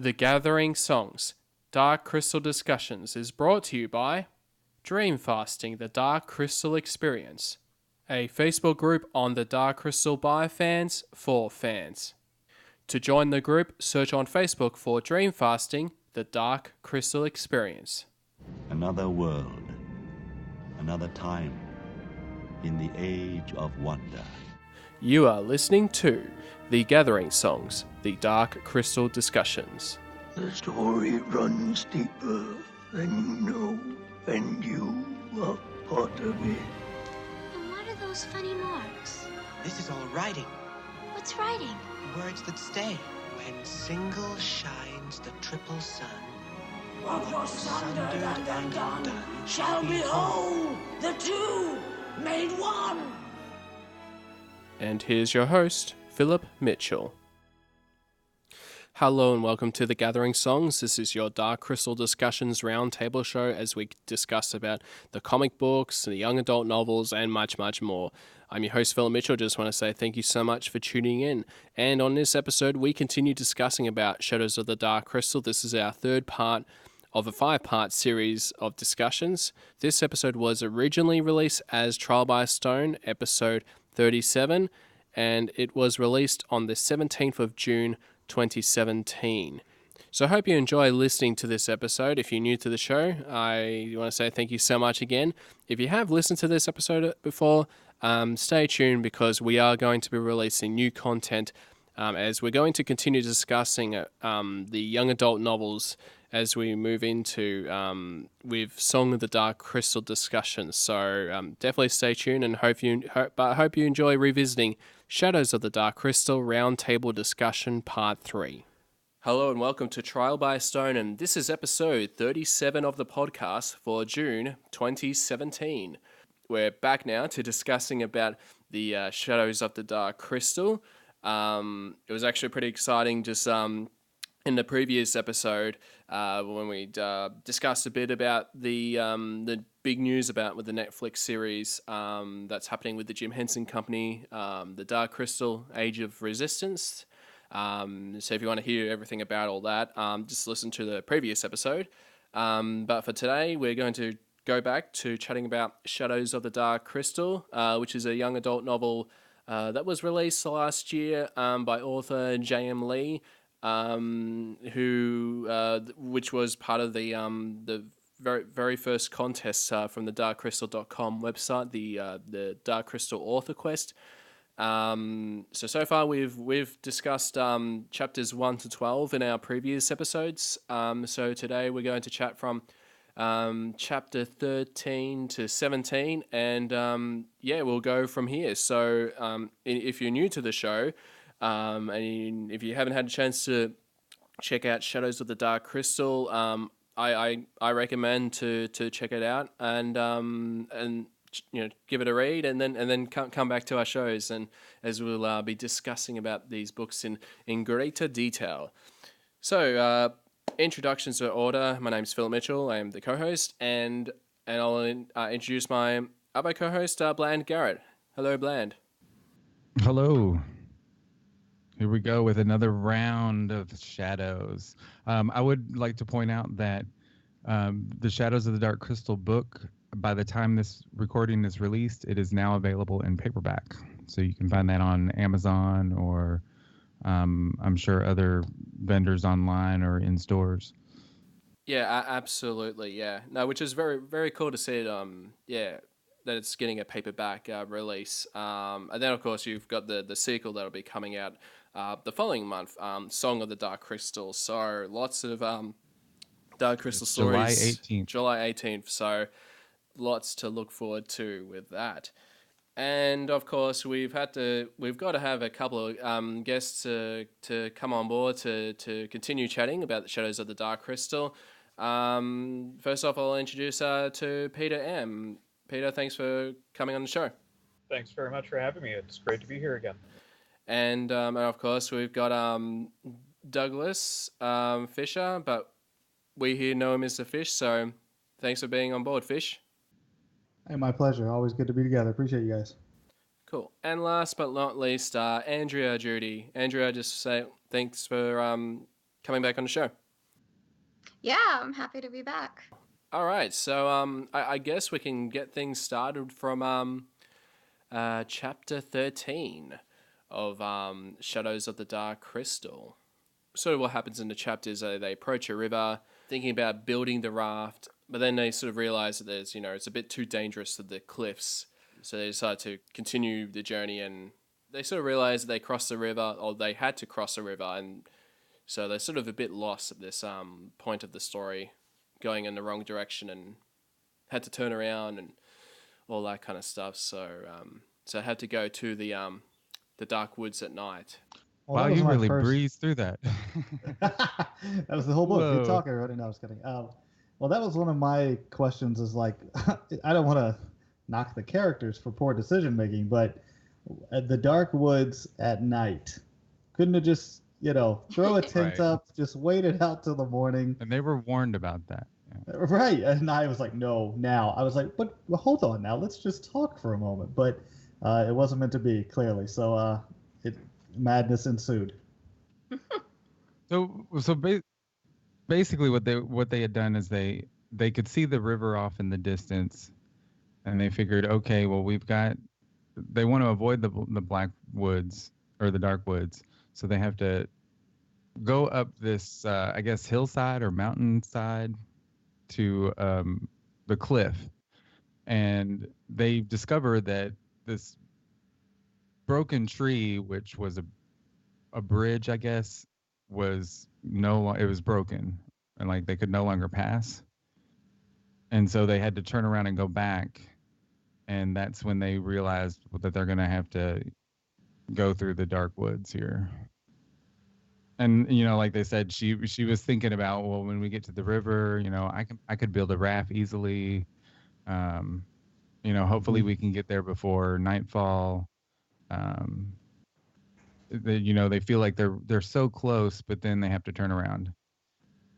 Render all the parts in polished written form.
The Gathering Songs, Dark Crystal Discussions is brought to you by Dream Fasting, the Dark Crystal Experience, a Facebook group on the Dark Crystal by fans for fans. To join the group, search on Facebook for Dream Fasting, the Dark Crystal Experience. Another world, another time, in the age of wonder. You are listening to The Gathering Songs, the Dark Crystal Discussions. The story runs deeper than you know, and you are part of it. And what are those funny marks? This is all writing. What's writing? Words that stay. When single shines the triple sun. What was sundered and undone shall be whole, the two made one. And here's your host, Philip Mitchell. Hello and welcome to The Gathering Songs. This is your Dark Crystal Discussions roundtable show as we discuss about the comic books, the young adult novels, and much, much more. I'm your host, Philip Mitchell. Just want to say thank you so much for tuning in. And on this episode, we continue discussing about Shadows of the Dark Crystal. This is our third part of a 5-part series of discussions. This episode was originally released as Trial by Stone, episode 37, and it was released on the 17th of June, 2017. So I hope you enjoy listening to this episode. If you're new to the show, I want to say thank you so much again. If you have listened to this episode before, stay tuned because we are going to be releasing new content as we're going to continue discussing the young adult novels as we move into with Song of the Dark Crystal discussions. So definitely stay tuned and hope you enjoy revisiting Shadows of the Dark Crystal Roundtable Discussion Part 3. Hello and welcome to Trial by Stone, and this is episode 37 of the podcast for June 2017. We're back now to discussing about the Shadows of the Dark Crystal. It was actually pretty exciting just in the previous episode when we discussed a bit about the big news about with the Netflix series that's happening with the Jim Henson Company, the Dark Crystal Age of Resistance. So if you want to hear everything about all that, just listen to the previous episode. But for today, we're going to go back to chatting about Shadows of the Dark Crystal, which is a young adult novel that was released last year by author J.M. Lee, which was part of the very first contest from the darkcrystal.com website, the Dark Crystal Author Quest. So far we've discussed chapters 1 to 12 in our previous episodes. So today we're going to chat from chapter 13 to 17, and we'll go from here. So if you're new to the show, and if you haven't had a chance to check out Shadows of the Dark Crystal, I recommend to check it out and give it a read, and then come back to our shows, and as we'll be discussing about these books in greater detail. So introductions to order. My name's Phil Mitchell. I am the co-host, and I'll introduce my other co-host, Bland Garrett. Hello, Bland. Hello. Here we go with another round of Shadows. I would like to point out that the Shadows of the Dark Crystal book, by the time this recording is released, it is now available in paperback. So you can find that on Amazon or I'm sure other vendors online or in stores. Yeah, absolutely. Yeah, no, which is very, very cool to see it. That it's getting a paperback release. And then of course you've got the sequel that'll be coming out the following month, Song of the Dark Crystal. So lots of Dark Crystal stories. July 18th. So lots to look forward to with that. And of course we've got to have a couple of guests to come on board to continue chatting about the Shadows of the Dark Crystal. First off, I'll introduce to Peter Ehm. Peter, thanks for coming on the show. Thanks very much for having me. It's great to be here again. And of course, we've got Douglas Fisher, but we here know him as the Fish, so thanks for being on board, Fish. Hey, my pleasure. Always good to be together. Appreciate you guys. Cool. And last but not least, Andrea Judy. Andrea, just say thanks for coming back on the show. Yeah, I'm happy to be back. All right, so I guess we can get things started from chapter 13 of Shadows of the Dark Crystal. Sort of what happens in the chapter is they approach a river, thinking about building the raft, but then they sort of realize that there's, it's a bit too dangerous to the cliffs. So they decide to continue the journey, and they sort of realize that they crossed the river, or they had to cross the river, and so they're sort of a bit lost at this point of the story, going in the wrong direction and had to turn around and all that kind of stuff. So I had to go to the dark woods at night. Wow, you really breezed through that. That was the whole book. You're talking already. No, I was kidding. Well, that was one of my questions. Is like, I don't want to knock the characters for poor decision making, but at the dark woods at night, couldn't have just throw a tent up, just wait it out till the morning. And they were warned about that. Yeah. Right. And I was like, no, now. I was like, but hold on now. Let's just talk for a moment. But it wasn't meant to be, clearly. So madness ensued. So basically what they had done is they could see the river off in the distance, and they figured, okay, well, they want to avoid the black woods or the dark woods. So they have to go up this, I guess, hillside or mountainside to the cliff. And they discover that this broken tree, which was a bridge, I guess, it was broken. And like they could no longer pass. And so they had to turn around and go back. And that's when they realized that they're going to have to go through the dark woods here. And like they said, she was thinking about, well, when we get to the river, I could build a raft easily. Hopefully we can get there before nightfall. They feel like they're so close, but then they have to turn around.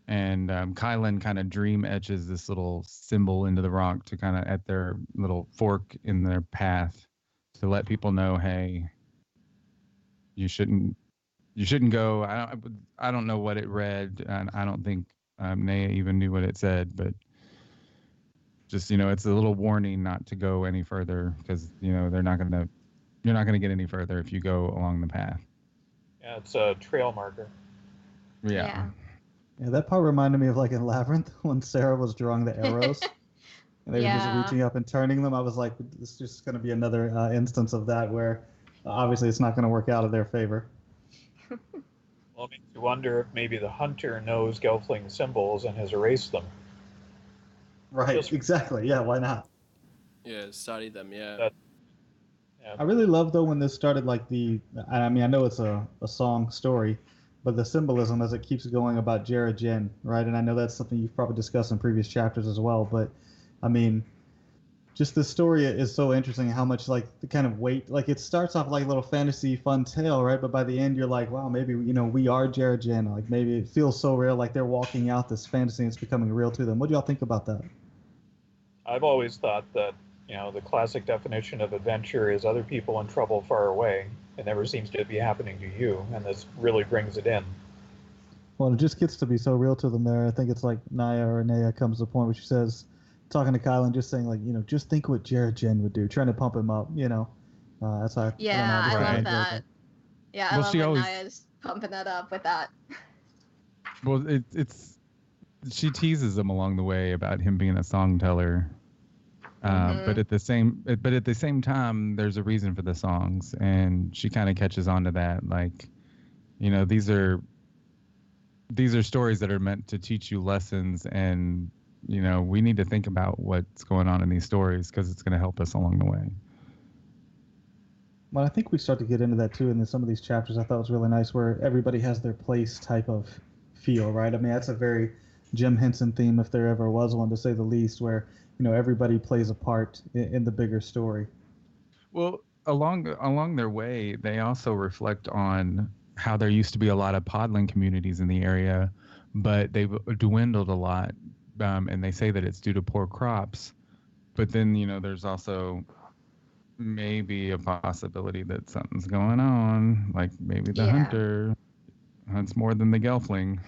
And Kylan kind of dream etches this little symbol into the rock to kind of at their little fork in their path to let people know, hey, you shouldn't go. I don't know what it read, and I don't think Naya even knew what it said, but just it's a little warning not to go any further, because you're not gonna get any further if you go along the path. Yeah, it's a trail marker. Yeah, that part reminded me of like in Labyrinth when Sarah was drawing the arrows. And they were just reaching up and turning them. I was like, this is just going to be another instance of that where obviously it's not going to work out in their favor. Well, it makes you wonder if maybe the hunter knows Gelfling symbols and has erased them. Right, exactly. Yeah, why not? Yeah, study them, yeah. I really love, though, when this started, like I know it's a song story, but the symbolism as it keeps going about Jera Jen, right? And I know that's something you've probably discussed in previous chapters as well, but I mean, just the story is so interesting, how much like the kind of weight, like it starts off like a little fantasy fun tale, right? But by the end you're like, wow, maybe we are Jera Jen. Like maybe it feels so real, like they're walking out this fantasy and it's becoming real to them. What do y'all think about that? I've always thought that the classic definition of adventure is other people in trouble far away. It never seems to be happening to you, and this really brings it in. Well, it just gets to be so real to them there. I think it's like Naya comes to the point where she says, talking to Kylan, just saying like, just think what Jera Jen would do, trying to pump him up, that's how I love that. Yeah, I love when Naya's pumping that up with that. Well, she teases him along the way about him being a song teller. But at the same time, there's a reason for the songs, and she kind of catches on to that. Like, these are stories that are meant to teach you lessons, and we need to think about what's going on in these stories because it's going to help us along the way. Well, I think we start to get into that too in some of these chapters. I thought it was really nice where everybody has their place type of feel, right? I mean, that's a very Jim Henson theme, if there ever was one, to say the least, where everybody plays a part in the bigger story. Well, along their way, they also reflect on how there used to be a lot of podling communities in the area, but they've dwindled a lot, and they say that it's due to poor crops. But then, there's also maybe a possibility that something's going on, like maybe the hunter. That's more than the Gelfling.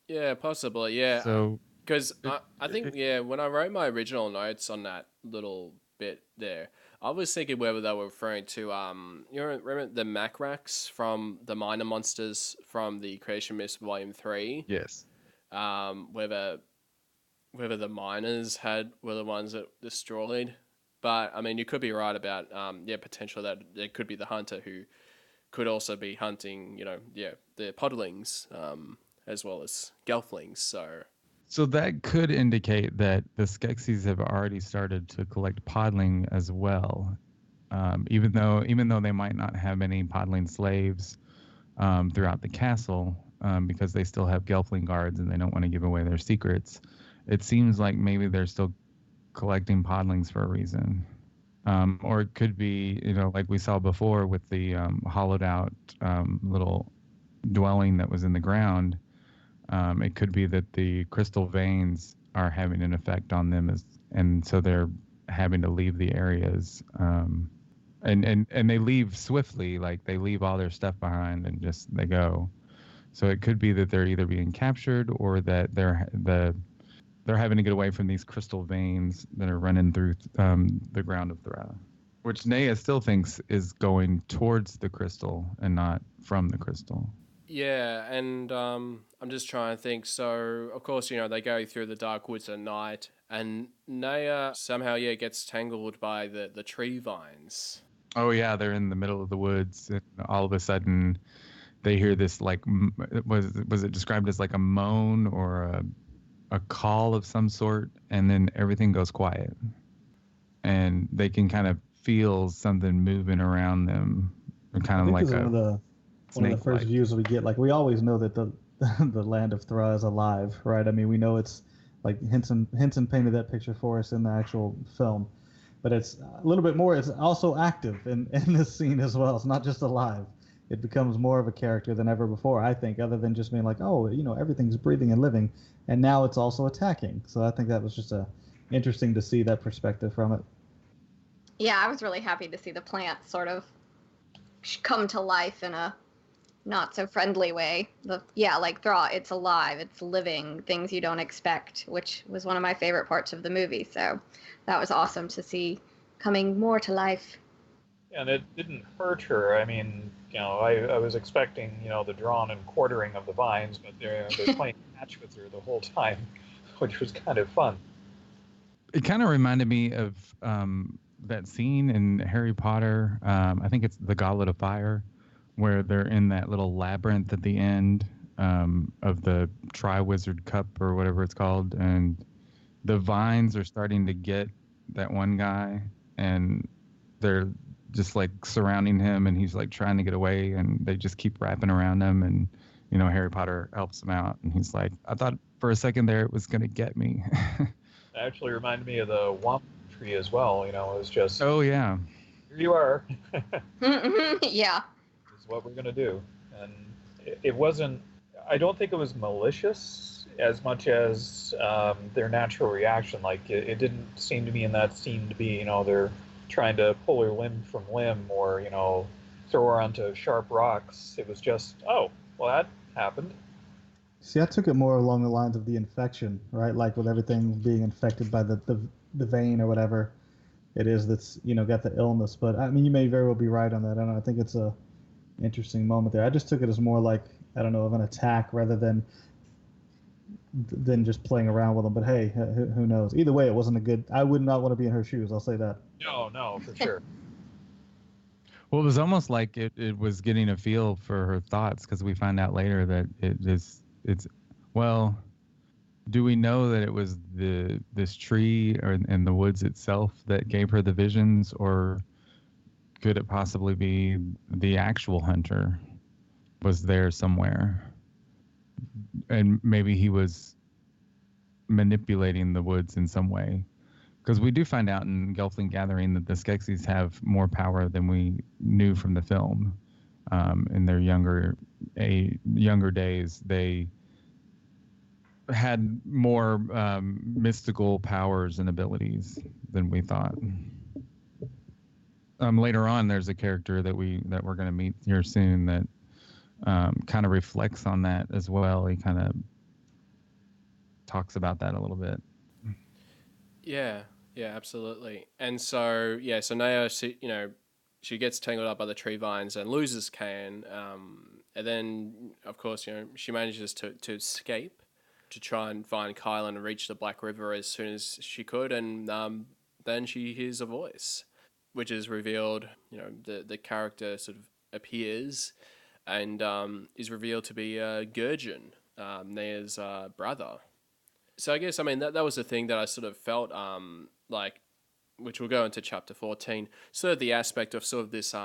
Yeah, possibly. Yeah. So, because I think when I wrote my original notes on that little bit there, I was thinking whether they were referring to remember the Macrax from the Minor Monsters from the Creation Myths Volume 3? Yes. Whether the miners were the ones that destroyed. But I mean, you could be right about potential that it could be the hunter who could also be hunting, the podlings, as well as gelflings. So that could indicate that the Skeksis have already started to collect podling as well, even though they might not have any podling slaves throughout the castle, because they still have gelfling guards and they don't want to give away their secrets. It seems like maybe they're still collecting podlings for a reason. Or it could be, like we saw before with the hollowed out little dwelling that was in the ground. It could be that the crystal veins are having an effect on them, and so they're having to leave the areas. And they leave swiftly, like they leave all their stuff behind and they go. So it could be that they're either being captured or that they're having to get away from these crystal veins that are running through the ground of Thra, which Naya still thinks is going towards the crystal and not from the crystal. Yeah, and I'm just trying to think. So, of course, they go through the dark woods at night, and Naya somehow, gets tangled by the tree vines. Oh, yeah, they're in the middle of the woods, and all of a sudden they hear this, like, was it described as like a moan or a call of some sort, and then everything goes quiet. And they can kind of feel something moving around them, kind of like one of the first views we get. Like, we always know that the land of Thra is alive, right? I mean, we know it's like Henson painted that picture for us in the actual film, but it's a little bit more. It's also active in this scene as well. It's not just alive. It becomes more of a character than ever before, I think, other than just being like, oh, everything's breathing and living, and now it's also attacking. So I think that was just interesting to see that perspective from it. Yeah, I was really happy to see the plant sort of come to life in a not so friendly way. Like Thra, it's alive, it's living, things you don't expect, which was one of my favorite parts of the movie. So that was awesome to see coming more to life. Yeah, and it didn't hurt her. I mean, I was expecting, the drawn and quartering of the vines, but they're playing catch with her the whole time, which was kind of fun. It kind of reminded me of that scene in Harry Potter. I think it's The Goblet of Fire, where they're in that little labyrinth at the end of the Triwizard Cup or whatever it's called, and the vines are starting to get that one guy, and they're just like surrounding him, and he's like trying to get away, and they just keep wrapping around him, and Harry Potter helps him out, and he's like, I thought for a second there it was gonna get me. It actually reminded me of the Womp tree as well. It was just, oh yeah, here you are. Yeah. This is what we're gonna do, and it wasn't. I don't think it was malicious as much as their natural reaction. Like it didn't seem to me in that scene to be, they're trying to pull her limb from limb or, throw her onto sharp rocks. It was just, oh, well, that happened. See, I took it more along the lines of the infection, right? Like with everything being infected by the vein or whatever it is that's, got the illness. But I mean, you may very well be right on that. I think it's a interesting moment there. I just took it as more like, I don't know, of an attack rather than just playing around with them. But hey, who knows? Either way, it wasn't a good. I would not want to be in her shoes. I'll say that. No, for sure. Well, it was almost like it was getting a feel for her thoughts, because we find out later that it's well, do we know that it was this tree and the woods itself that gave her the visions, or could it possibly be the actual hunter was there somewhere, and maybe he was manipulating the woods in some way? Because we do find out in Gelfling Gathering that the Skeksis have more power than we knew from the film. In their younger days, they had more mystical powers and abilities than we thought. Later on, there's a character that we're going to meet here soon that kind of reflects on that as well. He kind of talks about that a little bit. Yeah, absolutely. And so so Naya, she gets tangled up by the tree vines and loses Kane. And then of course she manages to escape, to try and find Kylan and reach the Black River as soon as she could. And then she hears a voice, which is revealed. The character sort of appears and is revealed to be Gurjin, Naya's brother. So I guess, that was the thing that I sort of felt like, which we'll go into chapter 14, sort of the aspect of sort of this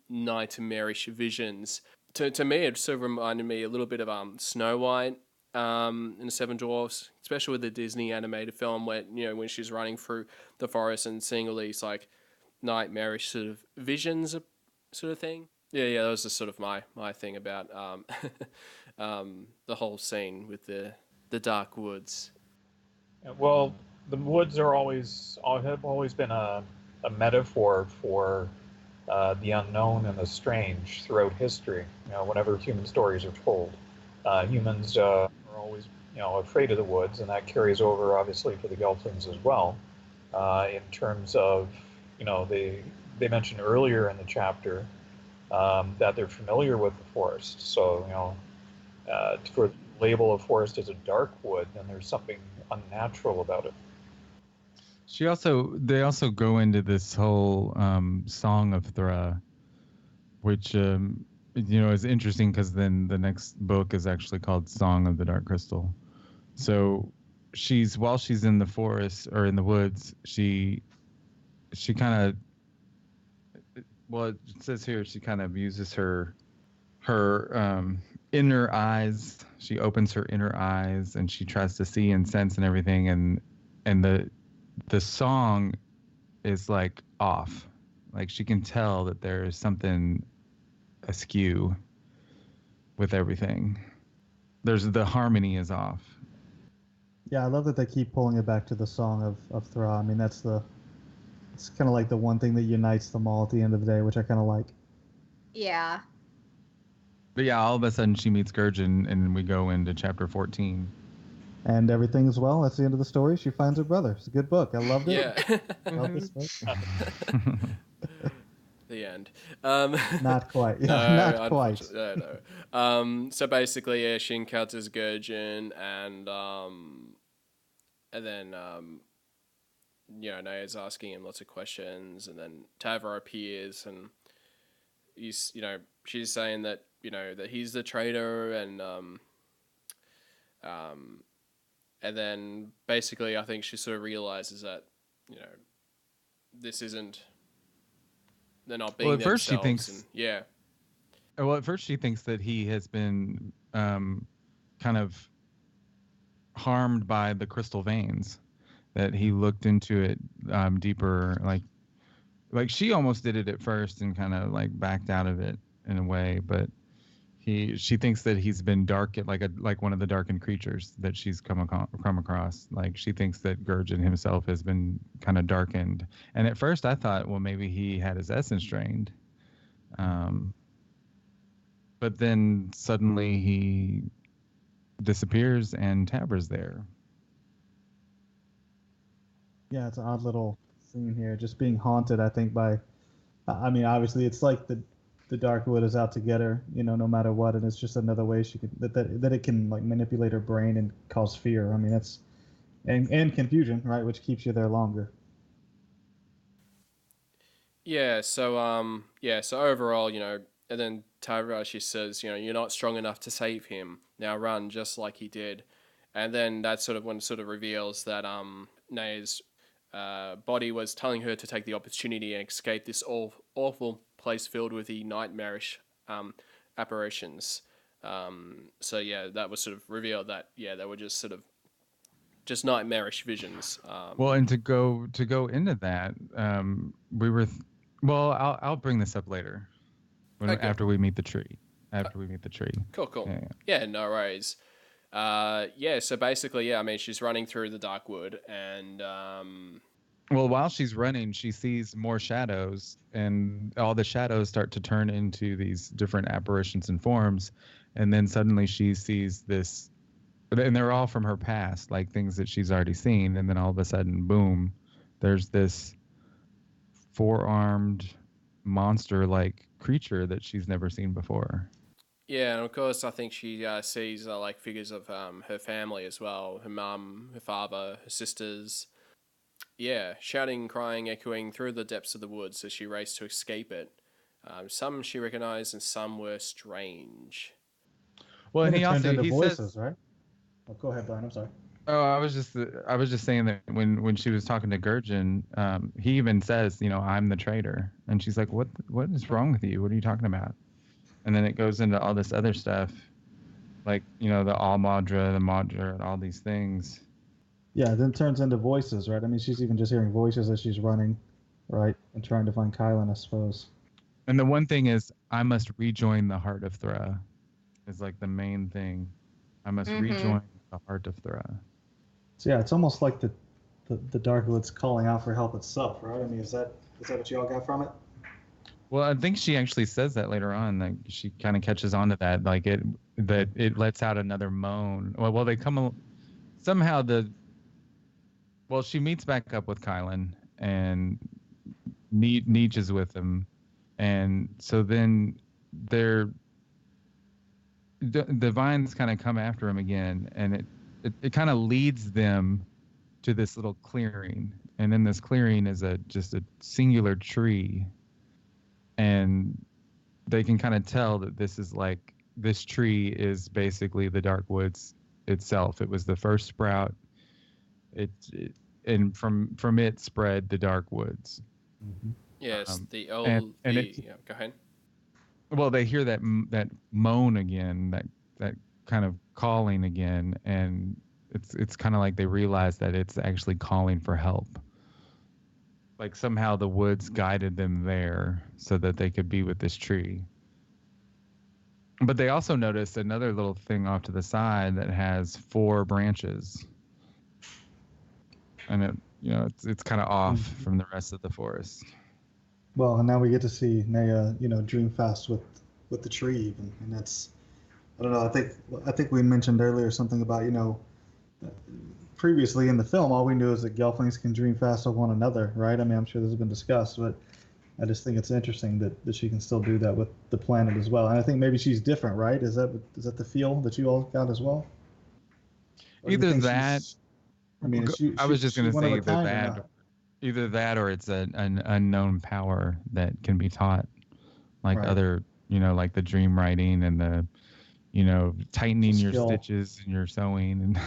nightmarish visions. To me, it sort of reminded me a little bit of Snow White in the Seven Dwarfs, especially with the Disney animated film, where when she's running through the forest and seeing all these like nightmarish sort of visions, sort of thing. Yeah, that was just sort of my thing about the whole scene with the dark woods. Well, the woods have always been a metaphor for the unknown and the strange throughout history. Whenever human stories are told, humans are always afraid of the woods, and that carries over obviously to the Gelflings as well. In terms of they mentioned earlier in the chapter that they're familiar with the forest. So for the label of forest as a dark wood, then there's something unnatural about it. They also go into this whole Song of Thra, which is interesting because then the next book is actually called Song of the Dark Crystal. So while she's in the forest or in the woods, she kind of, well, it says here she kind of uses her inner eyes. She opens her inner eyes and she tries to see and sense and everything, and the song is like off. Like she can tell that there is something askew with everything. The harmony is off. Yeah, I love that they keep pulling it back to the Song of Thra. It's kind of like the one thing that unites them all at the end of the day, which I kind of like. Yeah. But yeah, all of a sudden she meets Gurjin, and we go into chapter 14. And everything is well. That's the end of the story. She finds her brother. It's a good book. I loved it. Yeah. Love this book. The end. Not quite. Yeah, No, not quite. No. So basically, she encounters Gurjin, and then Naya's asking him lots of questions, and then Tavra appears, and she's saying that that he's the traitor, and then basically I think she sort of realizes that this isn't. They're not being themselves. First she thinks, Well, at first she thinks that he has been kind of harmed by the crystal veins, that he looked into it deeper. Like she almost did it at first and kind of like backed out of it in a way, but she thinks that he's been dark, like one of the darkened creatures that she's come across. Like she thinks that Gurjin himself has been kind of darkened. And at first I thought, well, maybe he had his essence drained. But then suddenly he disappears and Tabra's there. Yeah, it's an odd little scene here, just being haunted, I think, by, obviously it's like the dark wood is out to get her, no matter what, and it's just another way she could that it can like manipulate her brain and cause fear. That's and confusion, right, which keeps you there longer. Yeah. So overall, and then Tavra, she says, you're not strong enough to save him. Now run, just like he did. And then that's sort of when it sort of reveals that Naya's body was telling her to take the opportunity and escape this awful place filled with the nightmarish apparitions. So yeah, that was sort of revealed that they were just sort of just nightmarish visions. And to go into that, we were. I'll bring this up later, after we meet the tree. Cool. Yeah, no worries. So basically, she's running through the dark wood, and Well, while she's running, she sees more shadows, and all the shadows start to turn into these different apparitions and forms. And then suddenly she sees this, and they're all from her past, like things that she's already seen. And then all of a sudden, boom, there's this four-armed monster-like creature that she's never seen before. Yeah, and of course, I think she sees like figures of her family as well, her mum, her father, her sisters. Yeah, shouting, crying, echoing through the depths of the woods as she raced to escape it. Some she recognized, and some were strange. Well, and Then he it turns also into he voices, says, right? Oh, go ahead, Brian. I'm sorry. "Oh, I was just saying that when she was talking to Gurjin, he even says, you know, I'm the traitor," and she's like, what is wrong with you? What are you talking about?" And then it goes into all this other stuff, like, you know, the Al-Madra, the Madra, and all these things. Yeah, then it turns into voices, right? I mean, she's even just hearing voices as she's running, right, and trying to find Kylan, I suppose. And the one thing is, I must rejoin the heart of Thra. Is like the main thing. I must rejoin the heart of Thra. So yeah, it's almost like the Darkwood's calling out for help itself, right? I mean, is that what you all got from it? Well, I think she actually says that later on. Like she kind of catches on to that, like it lets out another moan. Well, they come somehow she meets back up with Kylan and Nietzsche is with him, and so then the vines kind of come after him again, and it kind of leads them to this little clearing, and in this clearing is just a singular tree, and they can kind of tell that this tree is basically the Dark Woods itself. It was the first sprout. And from it spread the Dark Woods. Mm-hmm. Yes, go ahead. Well, they hear that moan again, that kind of calling again, and it's kind of like they realize that it's actually calling for help. Like somehow the woods guided them there so that they could be with this tree. But they also noticed another little thing off to the side that has 4 branches, and it's kind of off from the rest of the forest. Well, and now we get to see Naya, dream fast with the tree even, and that's, I don't know. I think we mentioned earlier something about previously in the film, all we knew is that Gelflings can dream fast with one another, right? I mean, I'm sure this has been discussed, but I just think it's interesting that she can still do that with the planet as well. And I think maybe she's different, right? Is that the feel that you all got as well? Either that. I mean, I was just going to say either that or it's an unknown power that can be taught, like right. other, like the dream writing and the, tightening your stitches and your sewing and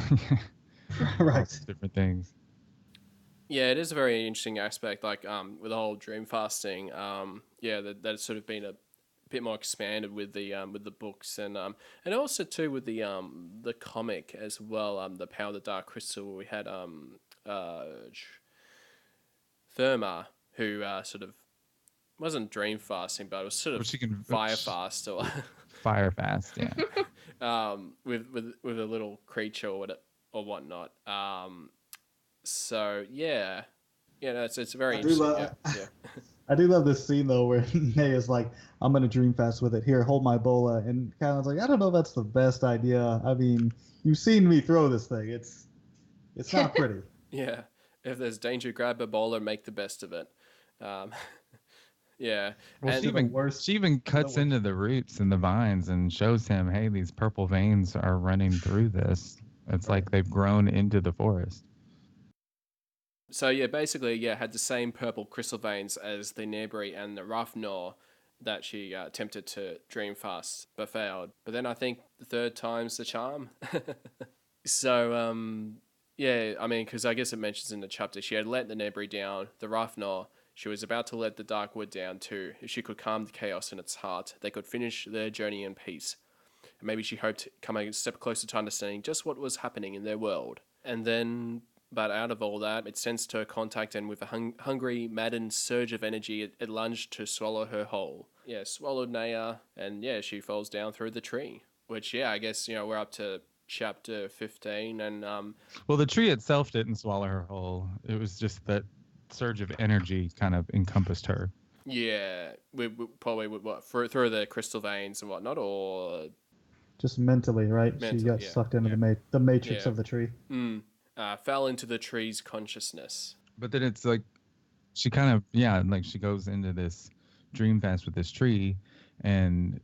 right, different things. Yeah, it is a very interesting aspect, like with the whole dream fasting. That's sort of been a bit more expanded with the books and also too with the comic as well. The Power of the Dark Crystal. We had Therma, who sort of wasn't dream fasting, but it was sort of fire fast or fire fast, yeah. With a little creature or whatnot. So yeah, it's very interesting. I do love this scene though where Naya's like, "I'm gonna dream fast with it. Here, hold my bola," and Kylan's like, "I don't know if that's the best idea. I mean, you've seen me throw this thing. It's not pretty." Yeah, if there's danger, grab a bola and make the best of it. Yeah, well, she even cuts into the roots and the vines and shows him, "Hey, these purple veins are running through this. It's like they've grown into the forest." So yeah, basically, had the same purple crystal veins as the Nebri and the Rafnor that she attempted to dream fast, but failed. But then I think the third time's the charm. So I mean, because I guess it mentions in the chapter, she had let the Nebri down, the Rafnor. She was about to let the Darkwood down too. If she could calm the chaos in its heart, they could finish their journey in peace. And maybe she hoped to come a step closer to understanding just what was happening in their world. And then, but out of all that, it sensed her contact, and with a hungry, maddened surge of energy, it lunged to swallow her whole. Yeah, swallowed Naya, and she falls down through the tree. Which, I guess, we're up to chapter 15, and... Well, the tree itself didn't swallow her whole. It was just that surge of energy kind of encompassed her. Yeah, we probably would what through the crystal veins and whatnot, or just mentally, right? She got yeah, sucked into the matrix yeah. of the tree. Fell into the tree's consciousness. But then it's like she kind of like she goes into this dream fast with this tree, and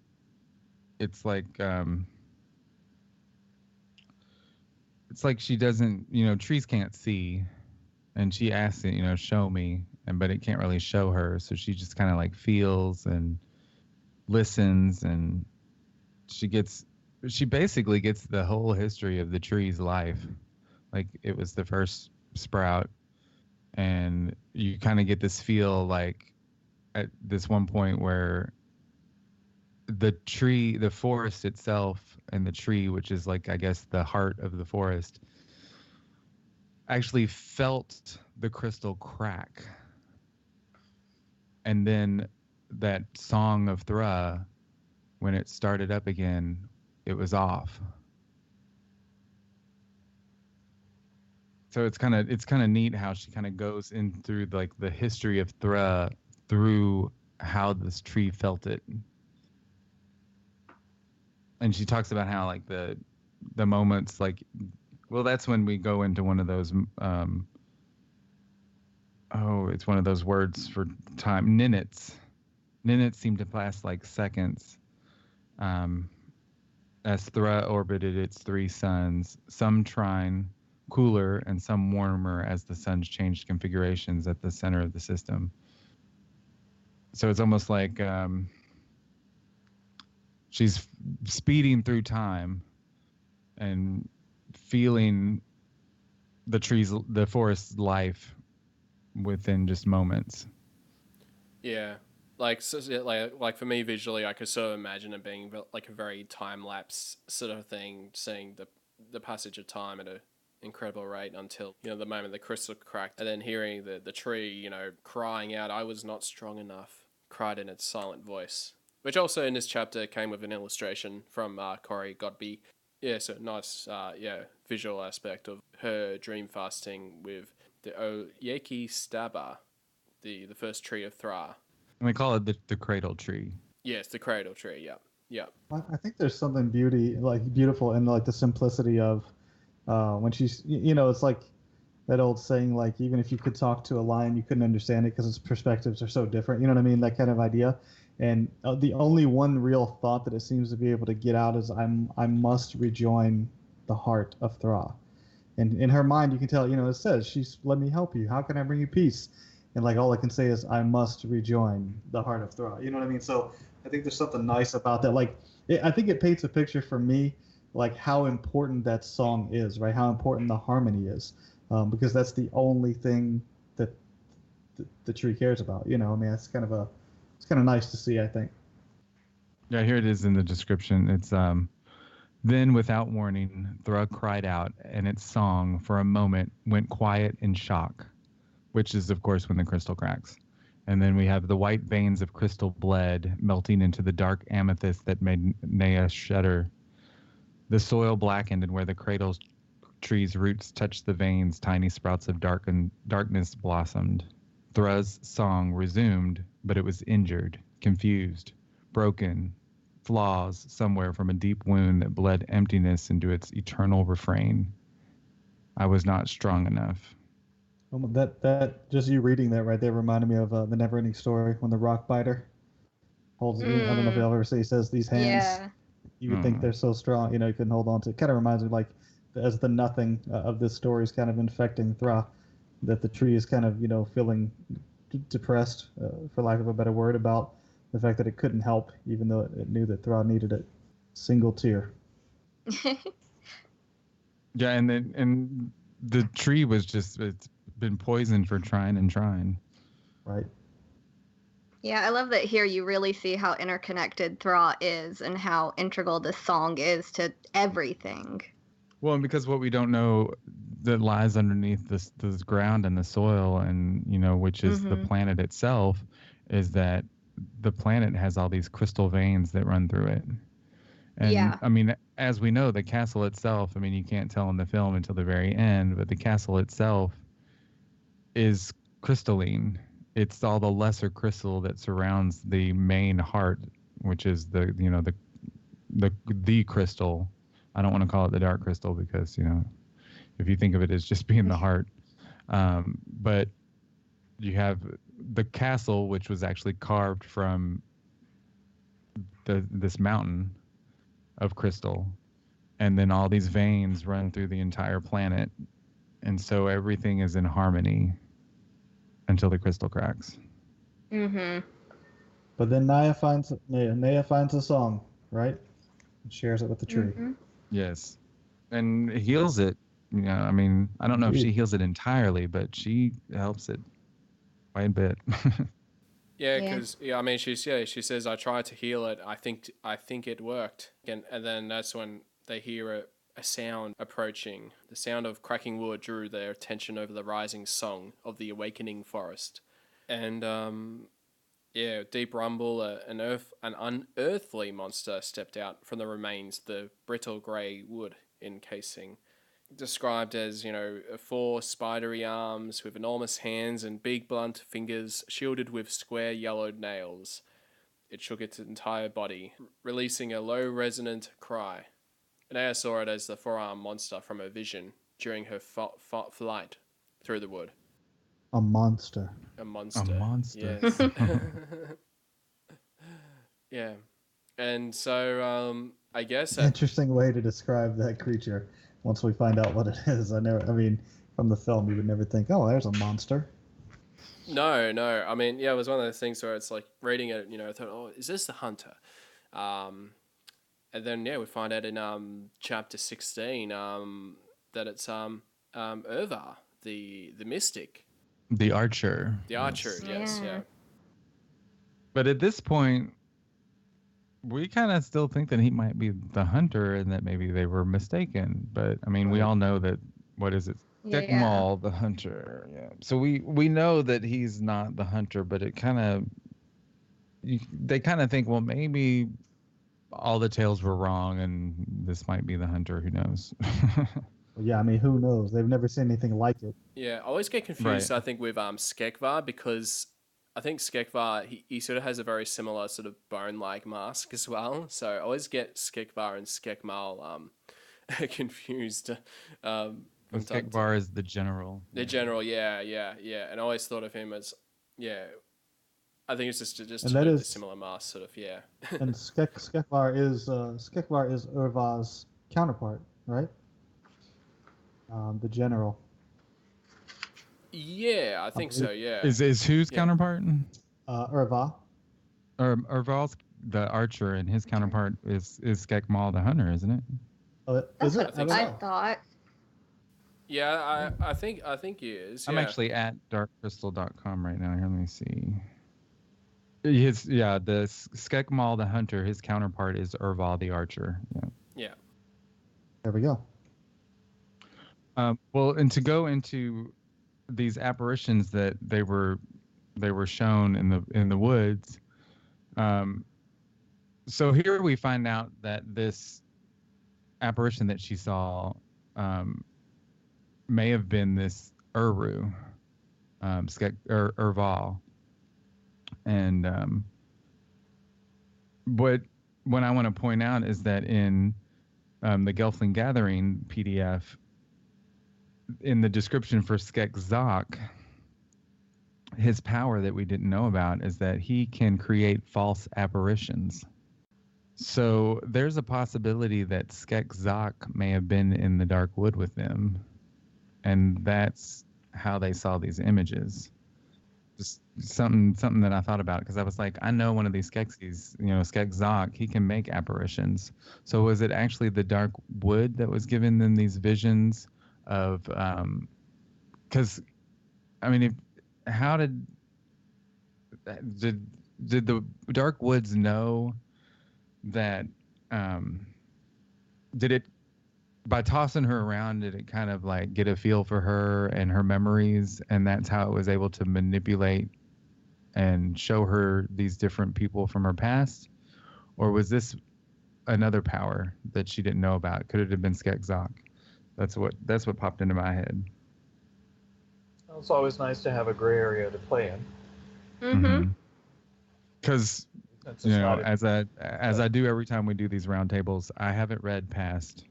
it's like she doesn't, trees can't see, and she asks it, show me, but it can't really show her, so she just kind of like feels and listens, and she basically gets the whole history of the tree's life. Like, it was the first sprout, and you kind of get this feel like at this one point where the forest itself, and the tree, which is like, I guess, the heart of the forest, actually felt the crystal crack. And then that song of Thra, when it started up again, it was off. So it's kind of neat how she kind of goes in through like the history of Thra through how this tree felt it. And she talks about how like the moments, like, well, that's when we go into one of those it's one of those words for time, ninits. Ninits seem to pass like seconds. As Thra orbited its 3 suns, some trine, cooler, and some warmer as the suns changed configurations at the center of the system. So it's almost like she's speeding through time and feeling the forest's life within just moments. Yeah. Like for me visually, I could sort of imagine it being like a very time lapse sort of thing, seeing the passage of time at an incredible rate until the moment the crystal cracked, and then hearing the tree crying out, "I was not strong enough," cried in its silent voice. Which also in this chapter came with an illustration from Corey Godby. Yeah, so nice visual aspect of her dream fasting with the Oyeki Staba, the first tree of Thra. And we call it the cradle tree. Yes, the cradle tree. Yeah. I think there's something beautiful in like the simplicity of when she's, it's like that old saying, like, even if you could talk to a lion, you couldn't understand it because its perspectives are so different. You know what I mean? That kind of idea. And the only one real thought that it seems to be able to get out is I must rejoin the heart of Thra. And in her mind, you can tell, it says, she's, let me help you. How can I bring you peace? And like all I can say is, I must rejoin the heart of Thra. You know what I mean? So I think there's something nice about that. Like, I think it paints a picture for me, like how important that song is, right? How important the harmony is, because that's the only thing that the tree cares about. I mean, it's kind of nice to see, I think. Yeah, here it is in the description. It's then without warning, Thra cried out, and its song for a moment went quiet in shock, which is, of course, when the crystal cracks. And then we have the white veins of crystal bled melting into the dark amethyst that made Nea shudder. The soil blackened, and where the cradle tree's roots touched the veins, tiny sprouts of darkness blossomed. Thra's song resumed, but it was injured, confused, broken, flaws somewhere from a deep wound that bled emptiness into its eternal refrain. I was not strong enough. That just you reading that right there reminded me of the Never-Ending Story when the rock biter holds. I don't know if y'all ever see. He says these hands. Yeah. You would think they're so strong, you couldn't hold on to. It kind of reminds me like as the nothing of this story is kind of infecting Thra, that the tree is kind of feeling depressed, for lack of a better word, about the fact that it couldn't help, even though it knew that Thra needed it. Single tear. Yeah, and the tree was just, it's been poisoned for trying. Right. Yeah, I love that here you really see how interconnected Thra is and how integral this song is to everything. Well, and because what we don't know that lies underneath this ground and the soil, and which is the planet itself, is that the planet has all these crystal veins that run through it. And yeah. I mean, as we know, the castle itself, I mean, you can't tell in the film until the very end, but the castle itself is crystalline. It's all the lesser crystal that surrounds the main heart, which is the crystal. I don't want to call it the dark crystal because, if you think of it as just being the heart. But you have the castle, which was actually carved from this mountain of crystal, and then all these veins run through the entire planet, and so everything is in harmony until the crystal cracks. Mm-hmm. But then Naya finds a song, right? And shares it with the tree. Mm-hmm. Yes, and heals it. I mean, I don't know if she heals it entirely, but she helps it quite a bit. Yeah, because I mean, she says, "I tried to heal it. I think it worked." And then that's when they hear a sound approaching. The sound of cracking wood drew their attention over the rising song of the awakening forest, and deep rumble. An unearthly monster stepped out from the remains, the brittle grey wood encasing. Described as, 4 spidery arms with enormous hands and big blunt fingers shielded with square yellowed nails. It shook its entire body, releasing a low resonant cry. Andrea saw it as the 4-armed monster from her vision during her flight through the wood. A monster. A monster. A monster. Yes. Yeah. And so, I guess... Interesting way to describe that creature once we find out what it is. From the film, you would never think, oh, there's a monster. No. I mean, it was one of those things where it's like reading it, I thought, oh, is this the hunter? And then, we find out in chapter 16 that it's Irva, the mystic. The archer. The archer, yes, yeah. But at this point, we kind of still think that he might be the hunter and that maybe they were mistaken. But, I mean, we all know that, what is it? Skekmal, the hunter. Yeah. So we know that he's not the hunter, but it kind of... They kind of think, well, maybe all the tales were wrong and this might be the hunter. Who knows? Yeah, I mean, who knows? They've never seen anything like it. Yeah, I always get confused, I think, with Skekvar, because I think Skekvar, he sort of has a very similar sort of bone-like mask as well. So I always get Skekvar and Skekmal confused. Skekvar is the general. The general, yeah. And I always thought of him as, I think it's just a similar mask, sort of, yeah. And Skekvar is Irva's counterpart, right? The general. Yeah, I think so. Yeah. Is whose counterpart? Irva. Irval's the archer, and his counterpart is Skekmal the hunter, isn't it? Is it? I thought. Yeah, I think he is. I'm actually at darkcrystal.com right now. Here, let me see. The Skekmal the hunter, his counterpart is Irval the archer. Yeah. There we go. Well, and to go into these apparitions that they were shown in the woods. So here we find out that this apparition that she saw may have been this Uru, Irval. And what I want to point out is that in the Gelfling Gathering PDF, in the description for Skekzak, his power that we didn't know about is that he can create false apparitions. So there's a possibility that Skekzak may have been in the dark wood with them, and that's how they saw these images. Just something that I thought about, because I was like, I know one of these Skeksis, Skekzak, he can make apparitions. So was it actually the dark wood that was giving them these visions of, because I mean, how did the dark woods know that, did it, by tossing her around, did it kind of like get a feel for her and her memories, and that's how it was able to manipulate and show her these different people from her past? Or was this another power that she didn't know about? Could it have been Skekzak? That's what popped into my head. It's always nice to have a gray area to play in. Mm-hmm. Because as I do every time we do these roundtables, I haven't read past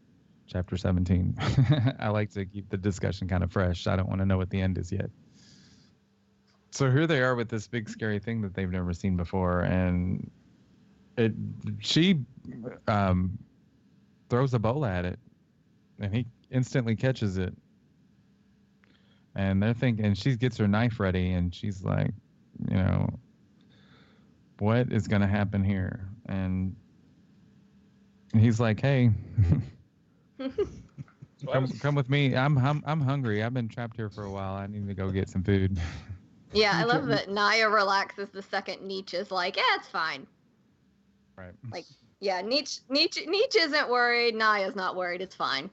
chapter 17. I like to keep the discussion kind of fresh. I don't want to know what the end is yet. So here they are with this big scary thing that they've never seen before, and she throws a bola at it, and he instantly catches it. And they're thinking, she gets her knife ready, and she's like, what is going to happen here? And he's like, hey, come with me. I'm hungry. I've been trapped here for a while. I need to go get some food. Yeah, I love that Naya relaxes the second Nietzsche is like, yeah, it's fine. Right. Like, yeah, Nietzsche isn't worried. Naya's not worried. It's fine.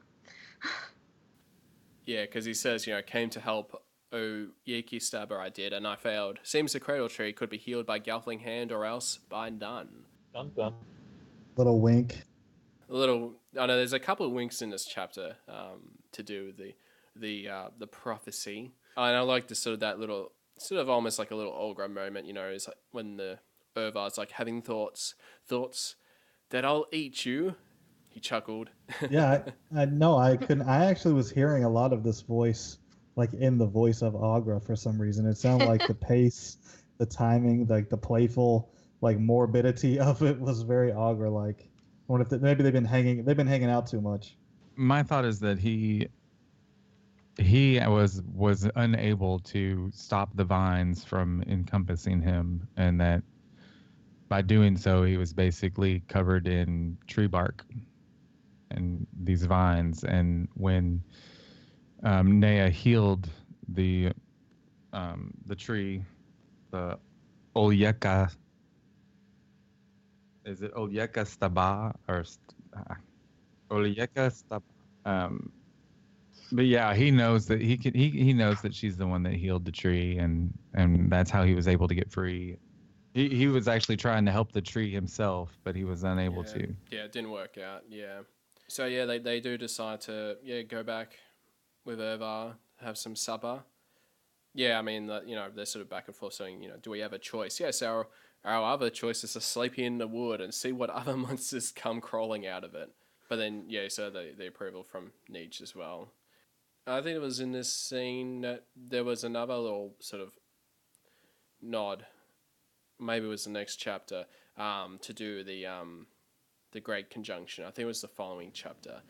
Yeah, because he says, came to help. Oh, Yiki stabber I did, and I failed. Seems the cradle tree could be healed by Gelfling hand or else by none. Dun dun. Little wink. I know there's a couple of winks in this chapter to do with the prophecy. And I like that little, sort of almost like a little Olga moment, is like when the Urvar's like having thoughts that I'll eat you. He chuckled. Yeah, I couldn't. I actually was hearing a lot of this voice, like in the voice of Agra for some reason. It sounded like the pace, the timing, like the playful, like morbidity of it was very Agra-like. I wonder if maybe they've been hanging out too much. My thought is that he was unable to stop the vines from encompassing him, and that by doing so, he was basically covered in tree bark and these vines. And when Naya healed the tree, the Olyeka, is it Olyeka staba or Olyeka staba? But yeah, he knows that he knows that she's the one that healed the tree, and that's how he was able to get free. He was actually trying to help the tree himself, but he was unable to. Yeah, it didn't work out. Yeah. So yeah, they do decide to go back with Urvar, have some supper. Yeah, I mean, they're sort of back and forth saying, do we have a choice? Yes, our other choice is to sleep in the wood and see what other monsters come crawling out of it. But then, so the approval from Nietzsche as well. I think it was in this scene that there was another little sort of nod. Maybe it was the next chapter to do the Great Conjunction. I think it was the following chapter.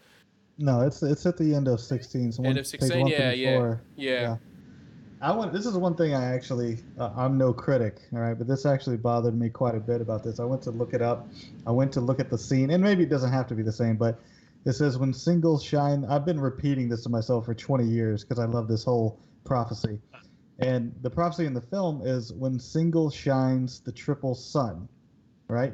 No, it's at the end of 16. So end of 16, yeah. This is one thing I actually, I'm no critic, all right, but this actually bothered me quite a bit about this. I went to look it up. I went to look at the scene, and maybe it doesn't have to be the same, but it says when singles shine. I've been repeating this to myself for 20 years because I love this whole prophecy. And the prophecy in the film is when single shines the triple sun, right?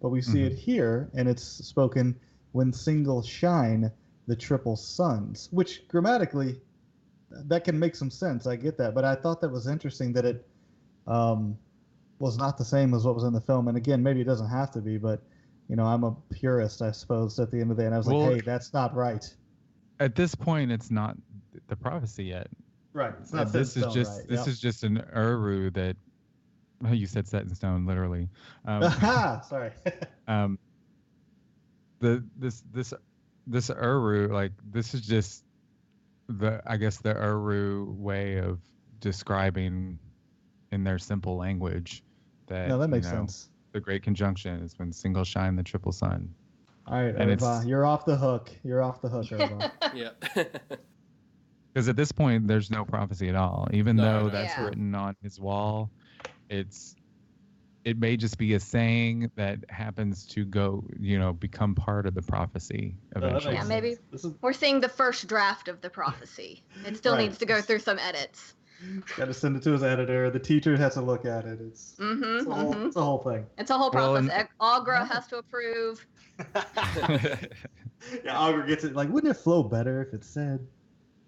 But we see it here, and it's spoken when single shine the triple suns, which grammatically, that can make some sense. I get that. But I thought that was interesting that it was not the same as what was in the film. And again, maybe it doesn't have to be, but, I'm a purist, I suppose, at the end of the day. And I was like, hey, that's not right. At this point, it's not the prophecy yet. Right. It's not this is just an Uru that you said set in stone, literally. Sorry. This Uru, like, this is just the Uru way of describing in their simple language that that makes sense. The Great Conjunction is when single shine the triple sun. All right, Urva, you're off the hook. Urva. Yeah. Because at this point, there's no prophecy at all. Even though that's written on his wall, it may just be a saying that happens to go, become part of the prophecy eventually. Yeah, maybe we're seeing the first draft of the prophecy. It still needs to go through some edits. Got to send it to his editor. The teacher has to look at it. It's a whole thing. It's a whole process. Agra has to approve. Yeah, Agra gets it. Like, wouldn't it flow better if it said?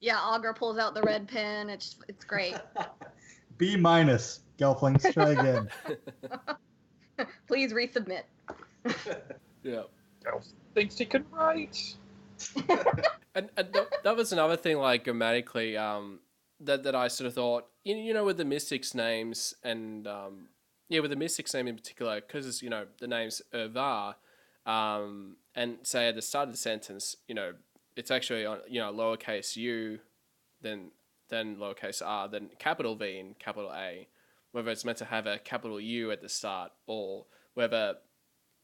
Yeah, Agra pulls out the red pen. It's great. B-, Gelflings, try again. Please resubmit. Yeah. Thinks he can write. and that was another thing, like, grammatically, that I sort of thought, with the Mystics names and with the Mystics name in particular, because it's the name's Irvar, and say at the start of the sentence, it's actually on lowercase u, then lowercase r, then capital V and capital A, whether it's meant to have a capital U at the start or whether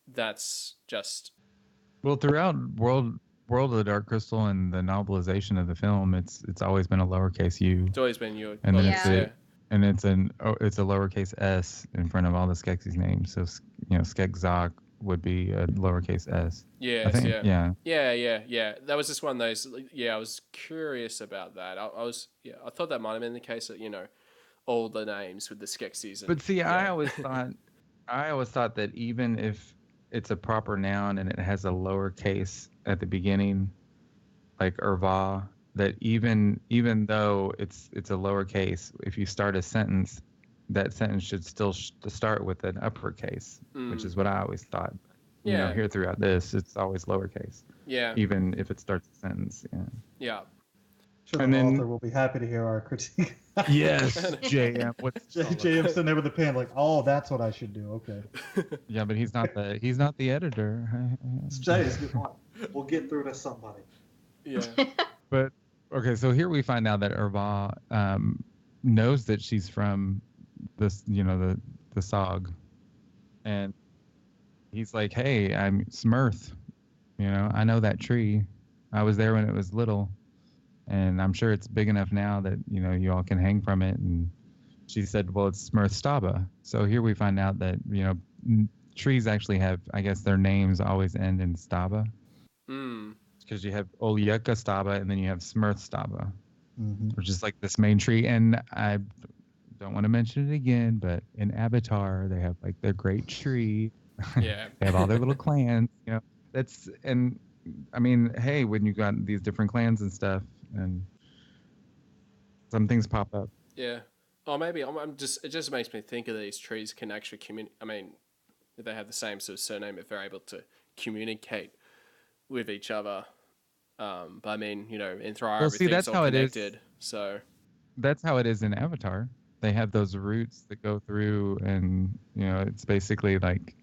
that's just. Well, throughout World of the Dark Crystal and the novelization of the film, it's always been a lowercase u. It's always been u. And then it's a lowercase s in front of all the Skeksis names. So Skekzok would be a lowercase s. Yes, yeah. That was just one of those. I was curious about that. I thought that might have been the case that all the names with the Skeksis. But see, I always thought that even if it's a proper noun and it has a lowercase at the beginning, like Irva, that even though it's a lowercase, if you start a sentence, that sentence should still start with an uppercase, which is what I always thought. Here throughout this, it's always lowercase. Yeah. Even if it starts a sentence. Yeah. Yeah. Sure, and the author will be happy to hear our critique. Yes, JM. JM sitting there with the pen, like, oh, that's what I should do. Okay. Yeah, but he's not the editor. We'll get through to somebody. Yeah. But okay, so here we find out that Irva knows that she's from this, the Sog, and he's like, "Hey, I'm Smurth. I know that tree. I was there when it was little." And I'm sure it's big enough now that, you all can hang from it. And she said, well, it's Smurth Staba. So here we find out that, trees actually have, I guess their names always end in Staba. Because you have Olyeka Staba and then you have Smurth Staba, which is like this main tree. And I don't want to mention it again, but in Avatar, they have like their great tree. Yeah. They have all their little clans, and I mean, hey, when you got these different clans and stuff, and some things pop up. Yeah. Or maybe it just makes me think of these trees can actually communicate. I mean, if they have the same sort of surname, if they're able to communicate with each other. But I mean, in Thra, everything's all connected. So that's how it is in Avatar. They have those roots that go through, and it's basically like.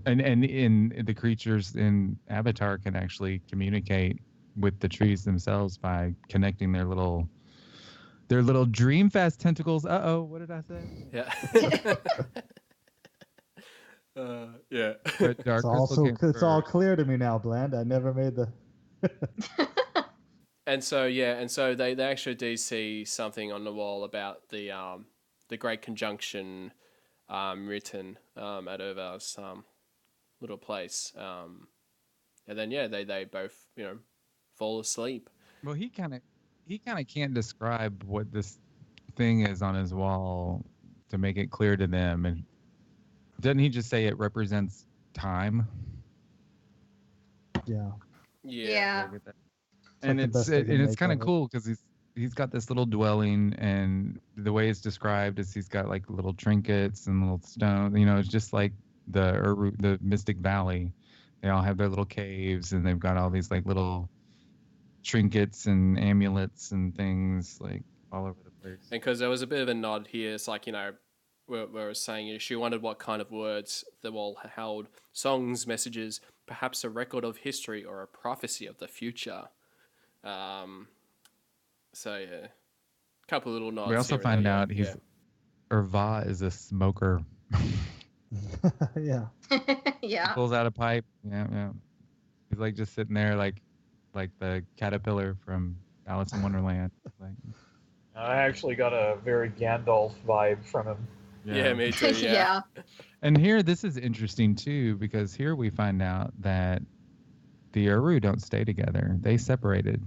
And in the creatures in Avatar can actually communicate with the trees themselves by connecting their little Dreamfast tentacles. What did I say? Yeah. Yeah. But it's all clear to me now, Bland. I never made the. And so they actually do see something on the wall about the Great Conjunction written at Irva's little place, and then they both fall asleep. Well, he kind of can't describe what this thing is on his wall to make it clear to them, and doesn't he just say it represents time? Yeah. And it's kind of cool because he's got this little dwelling, and the way it's described is he's got like little trinkets and little stone. It's just like the Mystic Valley. They all have their little caves, and they've got all these like little trinkets and amulets and things like all over the place. And because there was a bit of a nod here, it's like where I was saying she wondered what kind of words the wall held: songs, messages, perhaps a record of history or a prophecy of the future. So yeah, a couple little nods. We also find out Irva is a smoker. Yeah. Yeah. Pulls out a pipe. Yeah. He's like just sitting there like the caterpillar from Alice in Wonderland. Like, I actually got a very Gandalf vibe from him. Yeah, me too. Yeah. Yeah. And here, this is interesting too, because here we find out that the Uru don't stay together. They separated.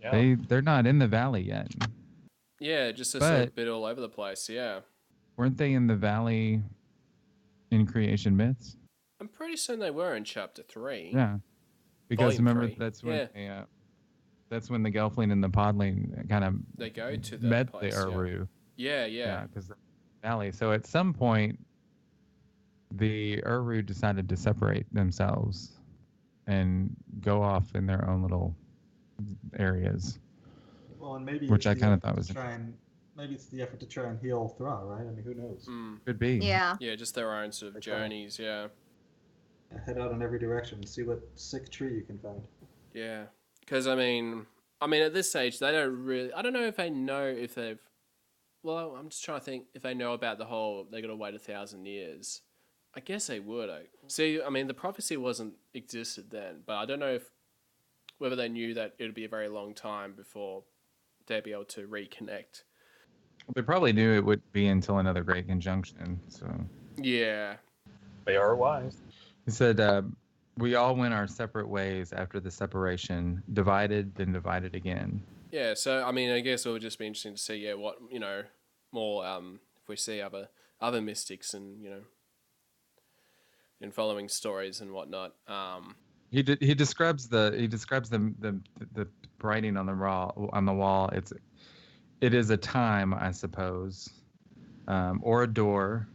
Yeah. They're not in the valley yet. Yeah, just a bit all over the place. Yeah. Weren't they in the valley in Creation Myths? I'm pretty certain they were in Chapter 3. Yeah. Because Volume remember, 3. that's when the Gelfling and the Podling kind of they go to the met place, the Uru. Yeah. Because the valley. So at some point, the Uru decided to separate themselves and go off in their own little areas. Well, and maybe which it's I the kind of effort thought to was try and maybe it's the effort to try and heal Thra, right? I mean, who knows? could be. Yeah. Yeah, just their own sort of journeys. Yeah. Head out in every direction and see what sick tree you can find. Yeah, because I mean, at this stage, they don't really. I don't know if they know if they've. Well, I'm just trying to think if they know about the whole. They got to wait 1,000 years. I guess they would. See, I mean, the prophecy wasn't existed then, but I don't know if whether they knew that it would be a very long time before they'd be able to reconnect. They probably knew it would be until another great conjunction. So yeah, they are wise. He said, "We all went our separate ways after the separation, divided, then divided again." Yeah, so I mean, I guess it would just be interesting to see, what more if we see other mystics and in following stories and whatnot. He describes the writing on the wall. It is a time, I suppose, or a door,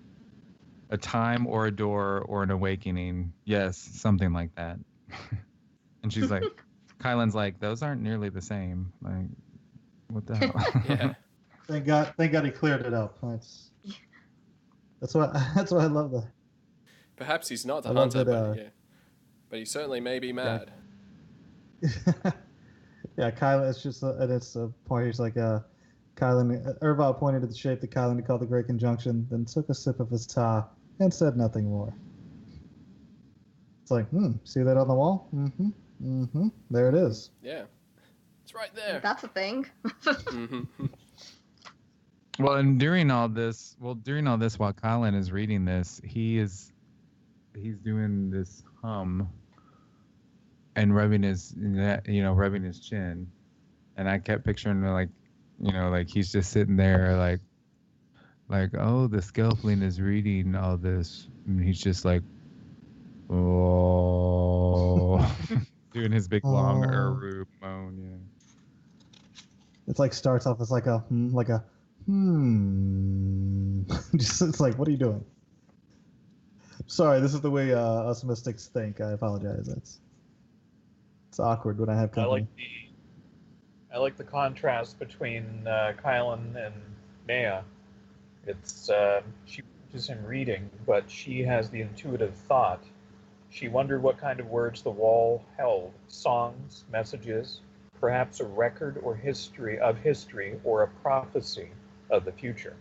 a time or a door or an awakening. Yes, something like that. And she's like, Kylan's like, those aren't nearly the same. Like, what the hell? Yeah. Thank God he cleared it up. That's why I love that. Perhaps he's not the hunter, but he certainly may be mad. Yeah, Kylan. It's just it's a point. He's like, Kylan. Erval pointed at the shape that Kylan called the Great Conjunction, then took a sip of his taa and said nothing more. It's like, see that on the wall? There it is. Yeah, it's right there. That's a thing. Well, and during all this, while Kylan is reading this, he's doing this hum and rubbing his chin, and I kept picturing like he's just sitting there like oh, the Skelpling is reading all this, and he's just like, oh, doing his big long Uru moan. Yeah, it's like starts off as like a just it's like, what are you doing? Sorry, this is the way us mystics think. I apologize. It's awkward when I have company. I like the contrast between Kylan and Nea. It's she watches him reading, but she has the intuitive thought. She wondered what kind of words the wall held: songs, messages, perhaps a record or history or a prophecy of the future.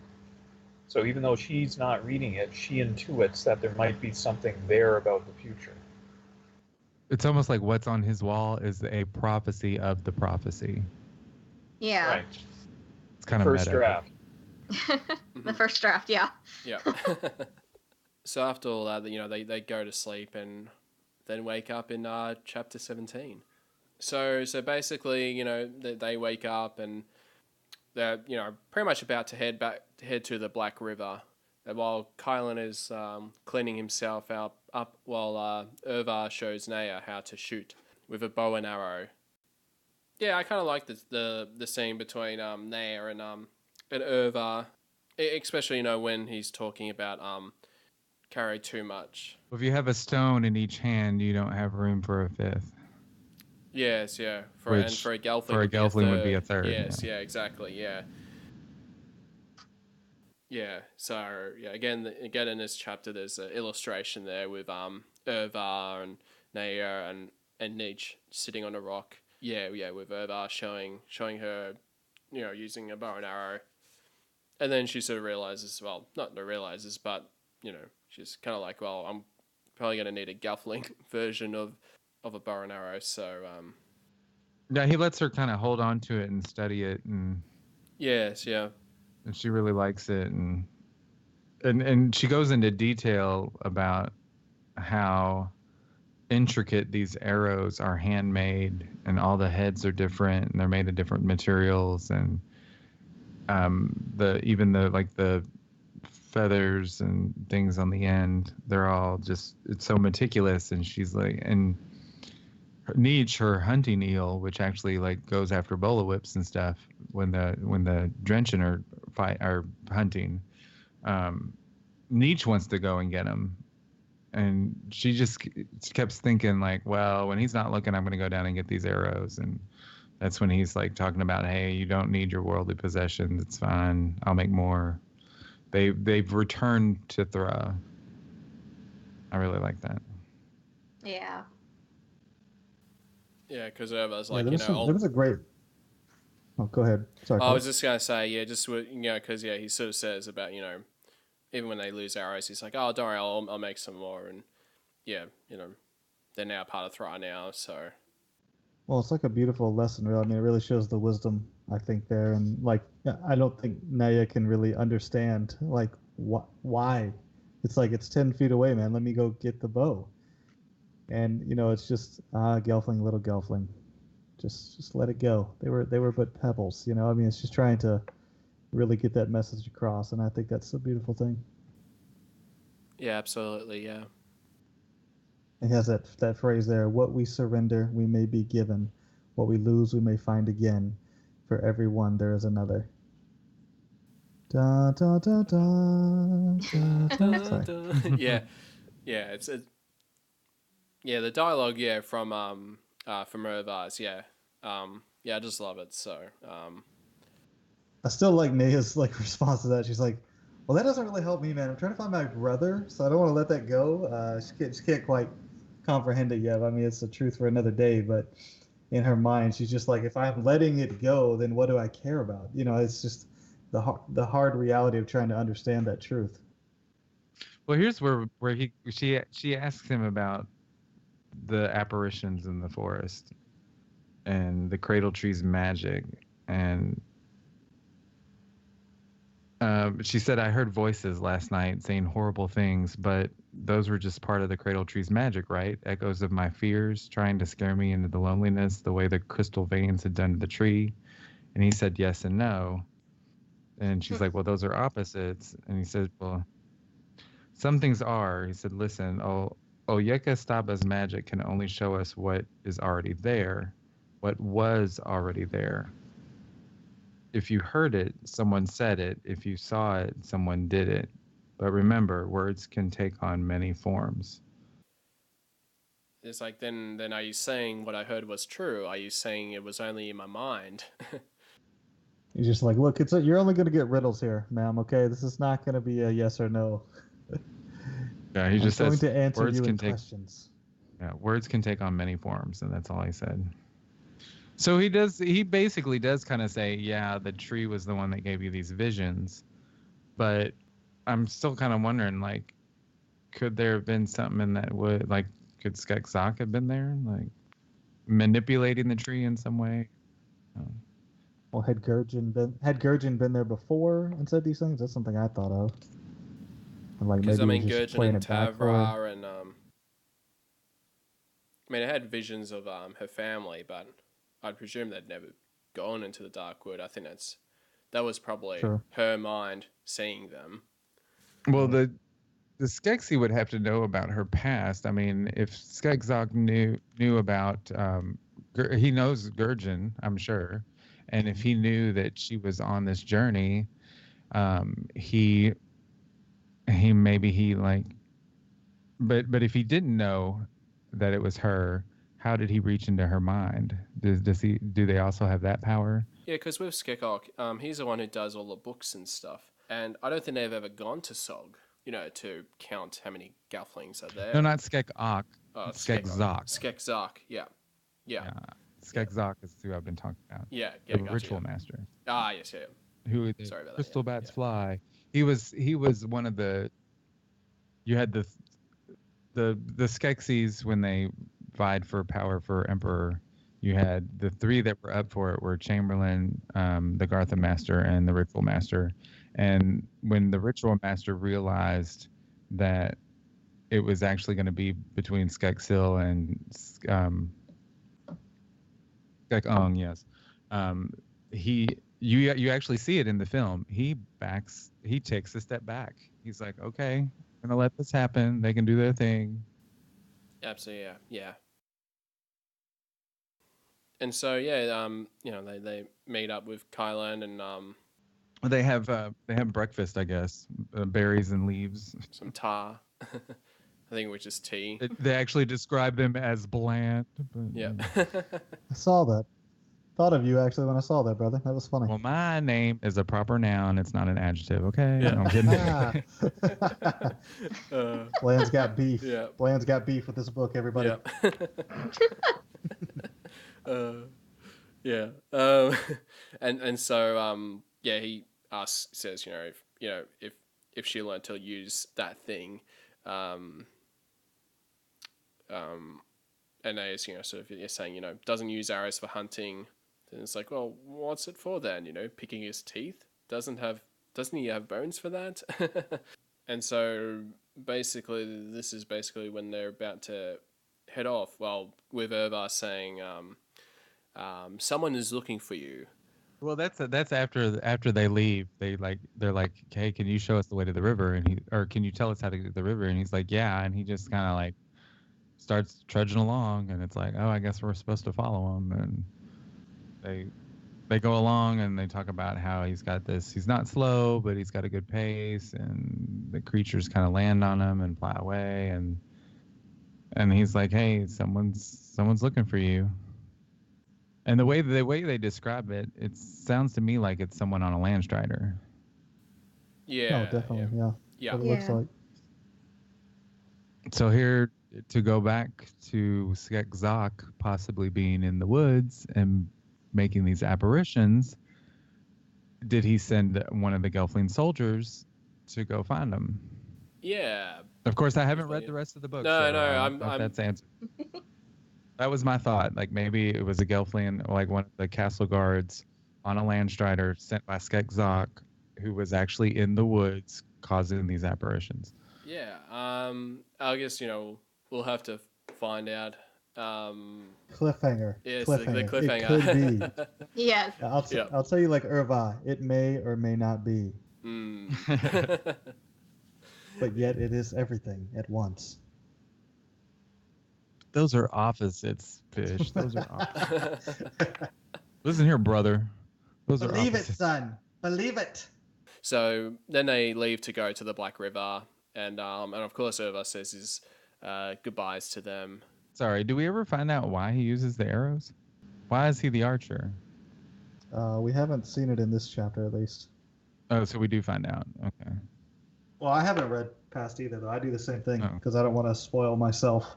So even though she's not reading it, she intuits that there might be something there about the future. It's almost like what's on his wall is a prophecy of the prophecy. Yeah. Right. It's kind of first meta. Draft. The first draft, yeah. Yeah. So after all that, they go to sleep and then wake up in chapter 17. So basically, they wake up and they're pretty much about to head to the Black River. And while Kylan is cleaning himself up while Ervar shows Nea how to shoot with a bow and arrow. Yeah, I kind of like the scene between Nea and Ervar, especially when he's talking about carry too much. If you have a stone in each hand, you don't have room for a fifth. Yes, yeah. For a Gelfling. For a Gelfling would be a third. Yes, yeah, exactly, yeah. Yeah, so yeah, again in this chapter, there's an illustration there with Ervar and Nea and Nietzsche sitting on a rock. Yeah, with Ervar showing her, using a bow and arrow, and then she sort of realizes, but she's kind of like, well, I'm probably going to need a Gelfling version of a bow and arrow, so yeah, he lets her kind of hold on to it and study it, and yes, yeah. And she really likes it, and she goes into detail about how intricate these arrows are handmade, and all the heads are different, and they're made of different materials, and the feathers and things on the end, they're all just, it's so meticulous. And she's like, and Nietzsche, her hunting eel, which actually like goes after bola whips and stuff when the Drenchen are hunting, Nietzsche wants to go and get him, and she just kept thinking like, well, when he's not looking, I'm going to go down and get these arrows. And That's when he's like talking about, hey, you don't need your worldly possessions. It's fine. I'll make more. They've returned to Thra. I really like that. Yeah. Yeah, because I was like, there was a great. Oh, go ahead. Sorry. I was just gonna say, yeah, just because he sort of says about even when they lose arrows, he's like, oh, don't worry, I'll make some more, and yeah, they're now part of Thra now, so. Well, it's like a beautiful lesson, really. I mean, it really shows the wisdom, I think, there. And, like, I don't think Naya can really understand, like, why. It's like, it's 10 feet away, man. Let me go get the bow. And, it's just, Gelfling, little Gelfling. Just let it go. They were but pebbles, I mean, it's just trying to really get that message across. And I think that's a beautiful thing. Yeah, absolutely, yeah. It has that phrase there, what we surrender, we may be given. What we lose, we may find again. For every one, there is another. Da, da, da, da, da, da. Yeah, it's the dialogue, from Irvars, I just love it. So, I still like Naya's response to that. She's like, well, that doesn't really help me, man. I'm trying to find my brother, so I don't want to let that go. She can't quite comprehend it yet. I mean, it's the truth for another day, but in her mind, she's just like, if I'm letting it go, then what do I care about? It's just the hard reality of trying to understand that truth. Well, here's where she asks him about the apparitions in the forest and the cradle tree's magic, and she said, I heard voices last night saying horrible things, but those were just part of the cradle tree's magic, right? Echoes of my fears, trying to scare me into the loneliness, the way the crystal veins had done to the tree. And he said yes and no. And she's like, well, those are opposites. And he said, well, some things are. He said, listen, Oyeka Staba's magic can only show us what is already there, what was already there. If you heard it, someone said it. If you saw it, someone did it. But remember, words can take on many forms. It's like, then are you saying what I heard was true? Are you saying it was only in my mind? He's just like, look, you're only going to get riddles here, ma'am, okay? This is not going to be a yes or no. Yeah, he just says, going to answer words you can in take questions. Yeah, words can take on many forms, and that's all he said. So he basically does kind of say, yeah, the tree was the one that gave you these visions, but I'm still kind of wondering, like, could there have been something in that would, like, could Skek'Zok have been there, like, manipulating the tree in some way? Well, had Gurjin been there before and said these things? That's something I thought of. And like Because, maybe just Gurjin playing and it back for her. Tavra and, I had visions of her family, but I'd presume they'd never gone into the Darkwood. I think that was probably her mind seeing them. Well, the Skeksis would have to know about her past. I mean, if Skek'Zok knew about, he knows Gurjin, I'm sure, and if he knew that she was on this journey, he but if he didn't know that it was her, how did he reach into her mind? Do they also have that power? Yeah, because with Skek'Zok, he's the one who does all the books and stuff, and I don't think they've ever gone to Sog, to count how many Gelflings are there. No, not Skek'Zok. Skek'Zok. Skek'Zok, yeah. Skek'Zok is who I've been talking about. Yeah, the ritual master. Ah, yes, yeah. Who the Sorry about crystal that, bats fly. He was one of the. You had the Skeksis when they vied for power for Emperor. You had the three that were up for it were Chamberlain, the Gartha Master, and the Ritual Master. And when the Ritual Master realized that it was actually going to be between Skek'Sil and Skek'Ung, yes, you actually see it in the film. He takes a step back. He's like, okay, I'm gonna let this happen. They can do their thing. Absolutely, yeah. And so they meet up with Kylan and they have breakfast, I guess, berries and leaves, some tar. I think which is tea. They actually describe them as bland. But, yeah. I saw that. thought of you actually when I saw that, brother. That was funny. Well, my name is a proper noun. It's not an adjective. Okay. Yeah. No, I'm kidding. Bland's got beef. Yeah. Bland's got beef with this book, everybody. Yeah. And so he says, if she learned to use that thing, and they, sort of saying, doesn't use arrows for hunting, then it's like, well, what's it for then? Picking his teeth? Doesn't he have bones for that? And so basically, this is basically when they're about to head off. Well, with Irva saying, someone is looking for you. Well, that's after they leave. They're like, hey, can you show us the way to the river? Or can you tell us how to get to the river? And he's like, yeah. And he just kind of like starts trudging along, and it's like, oh, I guess we're supposed to follow him. And they go along, and they talk about how he's not slow, but he's got a good pace, and the creatures kind of land on him and fly away, and he's like, hey, someone's looking for you. And the way they describe it, it sounds to me like it's someone on a Landstrider. Yeah. Oh, definitely. Yeah. Yeah. What it looks like. So here, to go back to Skekzak possibly being in the woods and making these apparitions, did he send one of the Gelfling soldiers to go find him? Yeah. Of course, I haven't read the rest of the book. That's answered. That was my thought. Like maybe it was a Gelfling, like one of the castle guards on a Landstrider sent by Skekzak, who was actually in the woods causing these apparitions. Yeah. I guess we'll have to find out. Cliffhanger. Yes, cliffhanger. the cliffhanger. It could be. Yes. I'll tell you like Irva, it may or may not be. But yet it is everything at once. Those are opposites, Fish. Those are opposites. Listen here, brother. Those are Believe it, opposites. son. Believe it. So then they leave to go to the Black River, and of course Irva says his goodbyes to them. Sorry, do we ever find out why he uses the arrows? Why is he the archer? We haven't seen it in this chapter, at least. Oh, so we do find out. Okay. Well, I haven't read past either, though. I do the same thing because I don't want to spoil myself.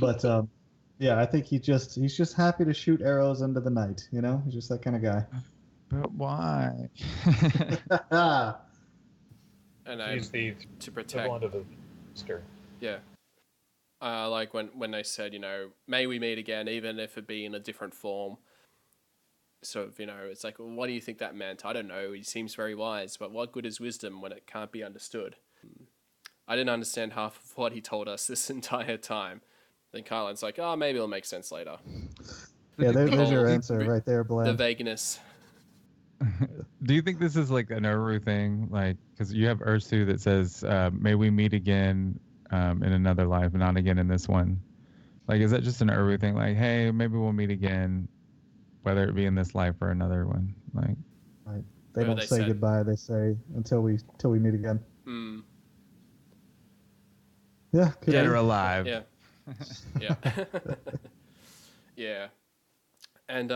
But yeah, I think he's just happy to shoot arrows into the night. He's just that kind of guy. But why? And he's the to protect equivalent of a monster. Yeah. Like when they said, may we meet again, even if it be in a different form. Sort of, it's like, well, what do you think that meant? I don't know. He seems very wise, but what good is wisdom when it can't be understood? I didn't understand half of what he told us this entire time. Then Kylan's like, oh, maybe it'll make sense later. Yeah, there's your answer right there, Bland. The vagueness. Do you think this is like an Uru thing? Like, because you have Ursu that says, may we meet again in another life, not again in this one. Like, is that just an Uru thing? Like, hey, maybe we'll meet again, whether it be in this life or another one. Like, right. They don't say goodbye. They say until we meet again. Mm. Yeah. Dead or alive. Yeah. Yeah. Yeah. And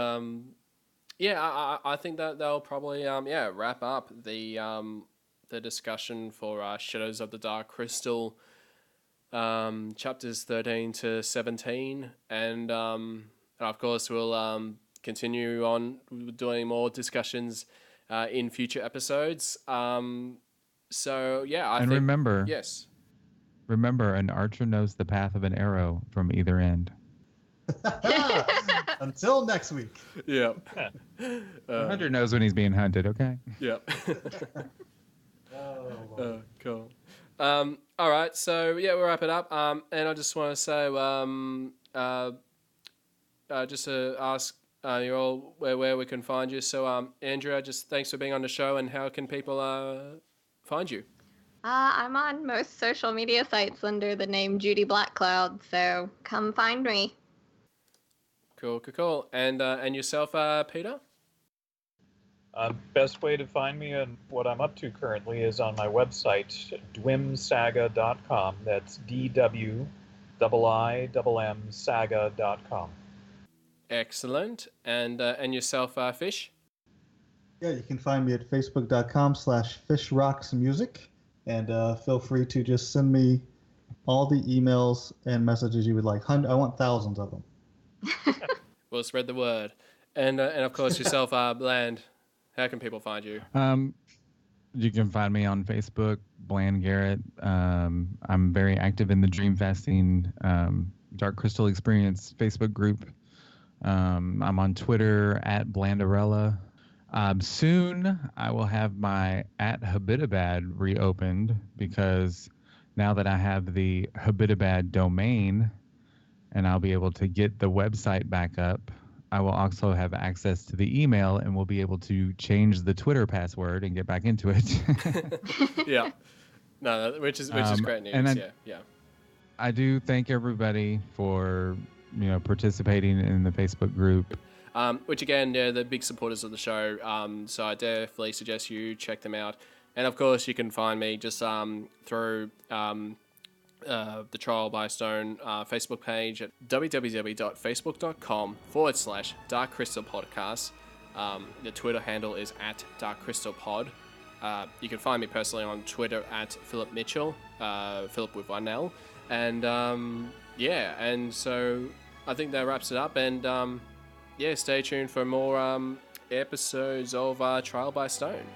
I think that they'll probably wrap up the discussion for Shadows of the Dark Crystal, chapters 13 to 17, and of course we'll continue on doing more discussions in future episodes. So yeah, remember, yes. Remember, an archer knows the path of an arrow from either end. Until next week. Yeah. The hunter knows when he's being hunted, okay? Yep. Cool. All right, so yeah, we'll wrap it up. And I just want to say, just to ask you all where we can find you. So, Andrea, just thanks for being on the show, and how can people find you? I'm on most social media sites under the name Judy Blackcloud, so come find me. Cool. And yourself, Peter? Best way to find me and what I'm up to currently is on my website, dwimsaga.com. That's DWIIMM saga.com. Excellent. And yourself, Fish? Yeah, you can find me at facebook.com/fishrocksmusic, and feel free to just send me all the emails and messages you would like. I want thousands of them. We'll spread the word. And of course, yourself, Bland. How can people find you? You can find me on Facebook, Bland Garrett. I'm very active in the Dream Fasting Dark Crystal Experience Facebook group. I'm on Twitter at Blandarella. Soon I will have my at Habitabad reopened, because now that I have the Habitabad domain and I'll be able to get the website back up, I will also have access to the email and will be able to change the Twitter password and get back into it. Yeah. No, which is great news. And yeah. I do thank everybody for participating in the Facebook group. Which again, they're the big supporters of the show. So I definitely suggest you check them out. And of course, you can find me just through the Trial by Stone Facebook page at www.facebook.com/Dark Crystal Podcast. The Twitter handle is at Dark Crystal Pod. You can find me personally on Twitter at Philip Mitchell, Philip with one L. And and so I think that wraps it up. And stay tuned for more episodes of Trial by Stone.